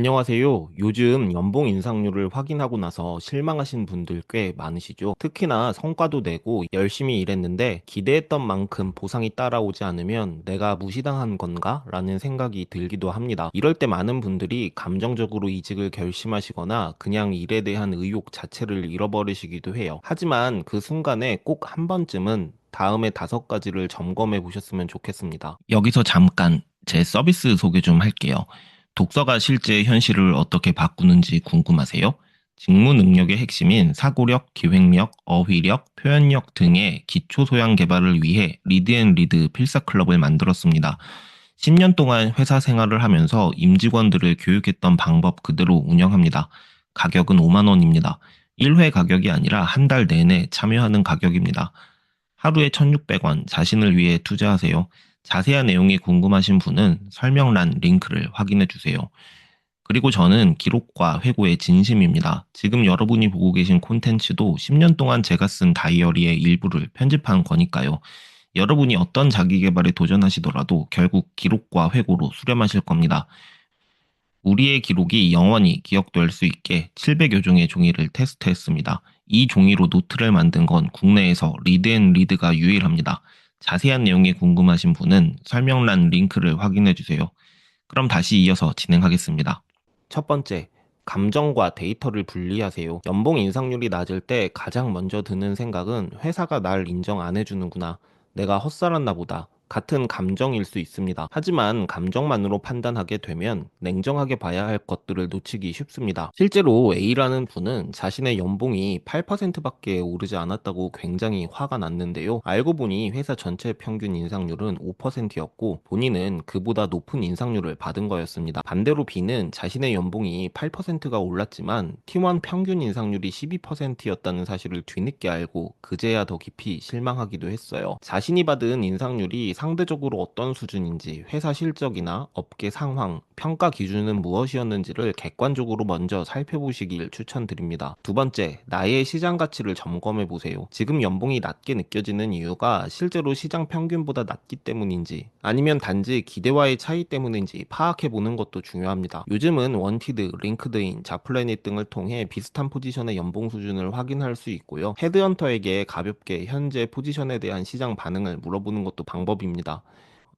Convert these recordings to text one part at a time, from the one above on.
안녕하세요. 요즘 연봉 인상률을 확인하고 나서 실망하신 분들 꽤 많으시죠? 특히나 성과도 내고 열심히 일했는데 기대했던 만큼 보상이 따라오지 않으면 내가 무시당한 건가? 라는 생각이 들기도 합니다. 이럴 때 많은 분들이 감정적으로 이직을 결심하시거나 그냥 일에 대한 의욕 자체를 잃어버리시기도 해요. 하지만 그 순간에 꼭 한 번쯤은 다음에 5가지를 점검해 보셨으면 좋겠습니다. 여기서 잠깐 제 서비스 소개 좀 할게요. 독서가 실제 현실을 어떻게 바꾸는지 궁금하세요? 직무 능력의 핵심인 사고력, 기획력, 어휘력, 표현력 등의 기초 소양 개발을 위해 리드 필사 클럽을 만들었습니다. 10년 동안 회사 생활을 하면서 임직원들을 교육했던 방법 그대로 운영합니다. 가격은 5만 원입니다. 1회 가격이 아니라 한 달 내내 참여하는 가격입니다. 하루에 1,600원 자신을 위해 투자하세요. 자세한 내용이 궁금하신 분은 설명란 링크를 확인해 주세요. 그리고 저는 기록과 회고의 진심입니다. 지금 여러분이 보고 계신 콘텐츠도 10년 동안 제가 쓴 다이어리의 일부를 편집한 거니까요. 여러분이 어떤 자기 개발에 도전하시더라도 결국 기록과 회고로 수렴하실 겁니다. 우리의 기록이 영원히 기억될 수 있게 700여 종의 종이를 테스트했습니다. 이 종이로 노트를 만든 건 국내에서 리드가 유일합니다. 자세한 내용이 궁금하신 분은 설명란 링크를 확인해 주세요. 그럼 다시 이어서 진행하겠습니다. 첫 번째, 감정과 데이터를 분리하세요. 연봉 인상률이 낮을 때 가장 먼저 드는 생각은 회사가 날 인정 안 해주는구나. 내가 헛살았나 보다. 같은 감정일 수 있습니다. 하지만 감정만으로 판단하게 되면 냉정하게 봐야 할 것들을 놓치기 쉽습니다. 실제로 A라는 분은 자신의 연봉이 8%밖에 오르지 않았다고 굉장히 화가 났는데요. 알고 보니 회사 전체 평균 인상률은 5%였고 본인은 그보다 높은 인상률을 받은 거였습니다. 반대로 B는 자신의 연봉이 8%가 올랐지만 팀원 평균 인상률이 12%였다는 사실을 뒤늦게 알고 그제야 더 깊이 실망하기도 했어요. 자신이 받은 인상률이 상대적으로 어떤 수준인지, 회사 실적이나 업계 상황, 평가 기준은 무엇이었는지를 객관적으로 먼저 살펴보시길 추천드립니다. 두 번째, 나의 시장 가치를 점검해 보세요. 지금 연봉이 낮게 느껴지는 이유가 실제로 시장 평균보다 낮기 때문인지, 아니면 단지 기대와의 차이 때문인지 파악해 보는 것도 중요합니다. 요즘은 원티드, 링크드인, 자플래닛 등을 통해 비슷한 포지션의 연봉 수준을 확인할 수 있고요. 헤드헌터에게 가볍게 현재 포지션에 대한 시장 반응을 물어보는 것도 방법입니다.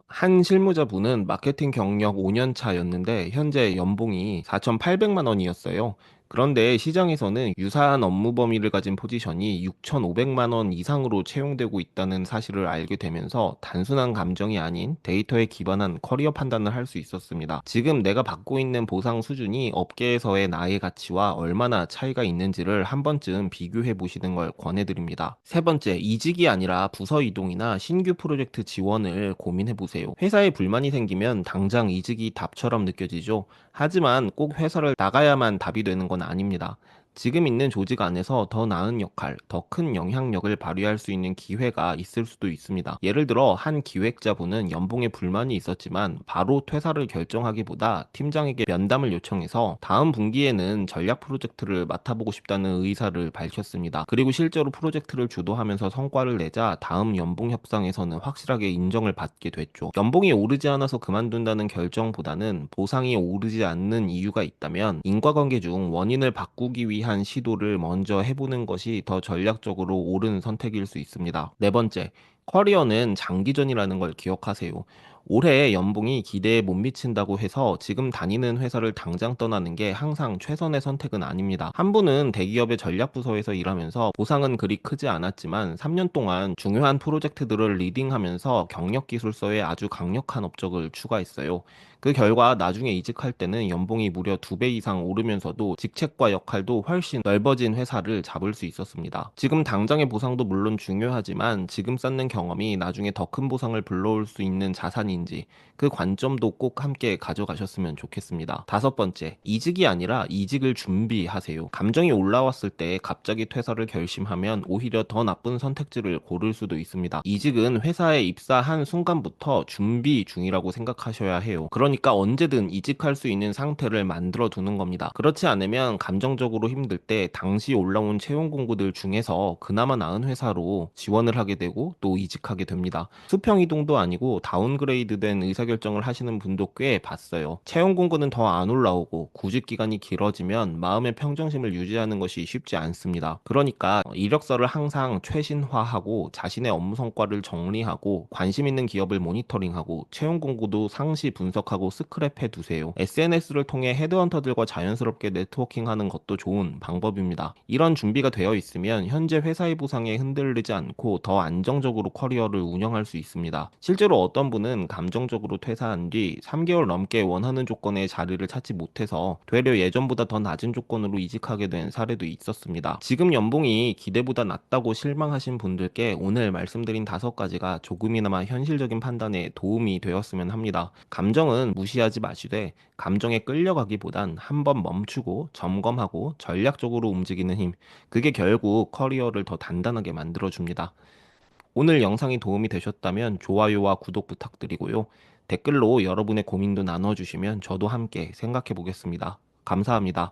한 실무자분은 마케팅 경력 5년 차였는데 현재 연봉이 4,800만 원이었어요. 그런데 시장에서는 유사한 업무 범위를 가진 포지션이 6,500만 원 이상으로 채용되고 있다는 사실을 알게 되면서 단순한 감정이 아닌 데이터에 기반한 커리어 판단을 할 수 있었습니다. 지금 내가 받고 있는 보상 수준이 업계에서의 나의 가치와 얼마나 차이가 있는지를 한 번쯤 비교해 보시는 걸 권해드립니다. 세 번째, 이직이 아니라 부서 이동이나 신규 프로젝트 지원을 고민해 보세요. 회사에 불만이 생기면 당장 이직이 답처럼 느껴지죠. 하지만 꼭 회사를 나가야만 답이 되는 건 아닙니다. 지금 있는 조직 안에서 더 나은 역할, 더 큰 영향력을 발휘할 수 있는 기회가 있을 수도 있습니다. 예를 들어 한 기획자분은 연봉에 불만이 있었지만 바로 퇴사를 결정하기보다 팀장에게 면담을 요청해서 다음 분기에는 전략 프로젝트를 맡아보고 싶다는 의사를 밝혔습니다. 그리고 실제로 프로젝트를 주도하면서 성과를 내자 다음 연봉 협상에서는 확실하게 인정을 받게 됐죠. 연봉이 오르지 않아서 그만둔다는 결정보다는 보상이 오르지 않는 이유가 있다면 인과관계 중 원인을 바꾸기 위한 시도를 먼저 해보는 것이 더 전략적으로 옳은 선택일 수 있습니다. 네 번째, 커리어는 장기전이라는 걸 기억하세요. 올해 연봉이 기대에 못 미친다고 해서 지금 다니는 회사를 당장 떠나는 게 항상 최선의 선택은 아닙니다. 한 분은 대기업의 전략부서에서 일하면서 보상은 그리 크지 않았지만 3년 동안 중요한 프로젝트들을 리딩하면서 경력기술서에 아주 강력한 업적을 추가했어요. 그 결과 나중에 이직할 때는 연봉이 무려 2배 이상 오르면서도 직책과 역할도 훨씬 넓어진 회사를 잡을 수 있었습니다. 지금 당장의 보상도 물론 중요하지만 지금 쌓는 경험이 나중에 더 큰 보상을 불러올 수 있는 자산인지 그 관점도 꼭 함께 가져가셨으면 좋겠습니다. 다섯 번째, 이직이 아니라 이직을 준비하세요. 감정이 올라왔을 때 갑자기 퇴사를 결심하면 오히려 더 나쁜 선택지를 고를 수도 있습니다. 이직은 회사에 입사한 순간부터 준비 중이라고 생각하셔야 해요. 그러니까 그러니까 언제든 이직할 수 있는 상태를 만들어 두는 겁니다. 그렇지 않으면 감정적으로 힘들 때 당시 올라온 채용 공고들 중에서 그나마 나은 회사로 지원을 하게 되고 또 이직하게 됩니다. 수평 이동도 아니고 다운그레이드된 의사결정을 하시는 분도 꽤 봤어요. 채용 공고는 더 안 올라오고 구직 기간이 길어지면 마음의 평정심을 유지하는 것이 쉽지 않습니다. 그러니까 이력서를 항상 최신화하고 자신의 업무 성과를 정리하고 관심 있는 기업을 모니터링하고 채용 공고도 상시 분석하고 스크랩해 두세요. SNS를 통해 헤드헌터들과 자연스럽게 네트워킹하는 것도 좋은 방법입니다. 이런 준비가 되어 있으면 현재 회사의 보상에 흔들리지 않고 더 안정적으로 커리어를 운영할 수 있습니다. 실제로 어떤 분은 감정적으로 퇴사한 뒤 3개월 넘게 원하는 조건의 자리를 찾지 못해서 되려 예전보다 더 낮은 조건으로 이직하게 된 사례도 있었습니다. 지금 연봉이 기대보다 낮다고 실망하신 분들께 오늘 말씀드린 5가지가 조금이나마 현실적인 판단에 도움이 되었으면 합니다. 감정은 무시하지 마시되 감정에 끌려가기보단 한번 멈추고 점검하고 전략적으로 움직이는 힘, 그게 결국 커리어를 더 단단하게 만들어줍니다. 오늘 영상이 도움이 되셨다면 좋아요와 구독 부탁드리고요. 댓글로 여러분의 고민도 나눠주시면 저도 함께 생각해 보겠습니다. 감사합니다.